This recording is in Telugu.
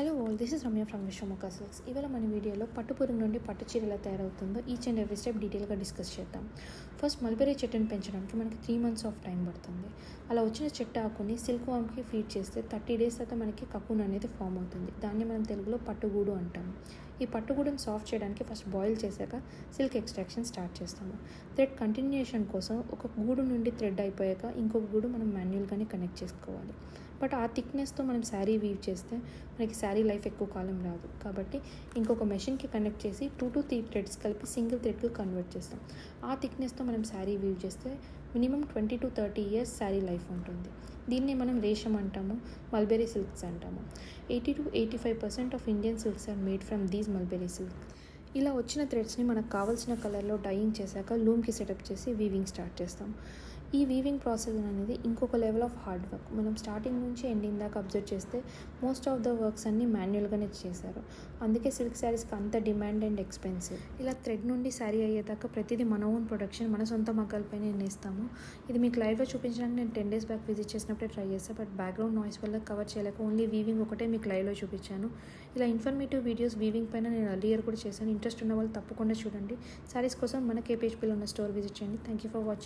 Hello all, this is Ramya from Vishwamukha silks. ఇవాళ మన వీడియోలో పట్టు పురుగు నుండి పట్టు చీర ఎలా తయారవుతుందో ఈచ్ అండ్ ఎవ్రీ స్టెప్ డీటెయిల్గా డిస్కస్ చేద్దాం. ఫస్ట్ మల్బెరీ చెట్టుని పెంచడానికి మనకి 3 months ఆఫ్ టైం పడుతుంది. అలా వచ్చిన చెట్టు ఆకుని సిల్క్ వామ్కి ఫీడ్ చేస్తే 30 days తర్వాత మనకి కకూన్ అనేది ఫామ్ అవుతుంది. దాన్ని మనం తెలుగులో పట్టుగూడు అంటాము. ఈ పట్టుగూడుని సాఫ్ట్ చేయడానికి ఫస్ట్ బాయిల్ చేశాక సిల్క్ ఎక్స్ట్రాక్షన్ స్టార్ట్ చేస్తాము. థ్రెడ్ కంటిన్యూషన్ కోసం ఒక గూడు నుండి థ్రెడ్ అయిపోయాక ఇంకొక గూడు మనం మాన్యువల్గానే కనెక్ట్ చేసుకోవాలి. బట్ ఆ థిక్నెస్తో మనం శారీ వీవ్ చేస్తే మనకి శారీ లైఫ్ ఎక్కువ కాలం రాదు. కాబట్టి ఇంకొక మెషిన్కి కనెక్ట్ చేసి 2 to 3 థ్రెడ్స్ కలిపి సింగిల్ థ్రెడ్కి కన్వర్ట్ చేస్తాం. ఆ థిక్నెస్తో మనం శారీ వీవ్ చేస్తే minimum 20 to 30 years sari life ఉంటుంది. దీన్ని మనం రేషం అంటాము, మల్బెరీ సిల్క్స్ అంటాము. 80 to 85% of Indian silks are made from these mulberry silk. ఇలా వచ్చిన థ్రెడ్స్ని మనకు కావాల్సిన కలర్లో డైయింగ్ చేశాక లూమ్కి సెటప్ చేసి వీవింగ్ స్టార్ట్ చేస్తాం. ఈ వీవింగ్ ప్రాసెస్ అనేది ఇంకొక లెవెల్ ఆఫ్ హార్డ్ వర్క్. మనం స్టార్టింగ్ నుంచి ఎండింగ్ దాకా అబ్జర్వ్ చేస్తే మోస్ట్ ఆఫ్ ద వర్క్స్ అన్నీ మాన్యువల్గానే చేశారు. అందుకే సిల్క్ శారీస్కి అంత డిమాండ్ అండ్ ఎక్స్పెన్సివ్. ఇలా థ్రెడ్ నుండి శారీ అయ్యేదాకా ప్రతిదీ మన ఓన్ ప్రొడక్షన్, మన సొంత మగ్గాలపైన నేస్తాము. ఇది మీకు లైవ్లో చూపించడానికి నేను 10 days బ్యాక్ విజిట్ చేసినప్పుడే ట్రై చేస్తాను. బట్ బ్యాక్గ్రౌండ్ నాయిస్ వల్ల కవర్ చేయలేక ఓన్లీ వీవింగ్ ఒకటే మీకు లైవ్లో చూపించాను. ఇలా ఇన్ఫర్మేటివ్ వీడియోస్ వీవింగ్ పైన నేను అర్లియర్ కూడా చేశాను. ఇంట్రెస్ట్ ఉన్న వాళ్ళు తప్పకుండా చూడండి. శారీస్ కోసం మన కేపీహెచ్పీలో ఉన్న స్టోర్ విజిట్ చేయండి. Thank you for watching.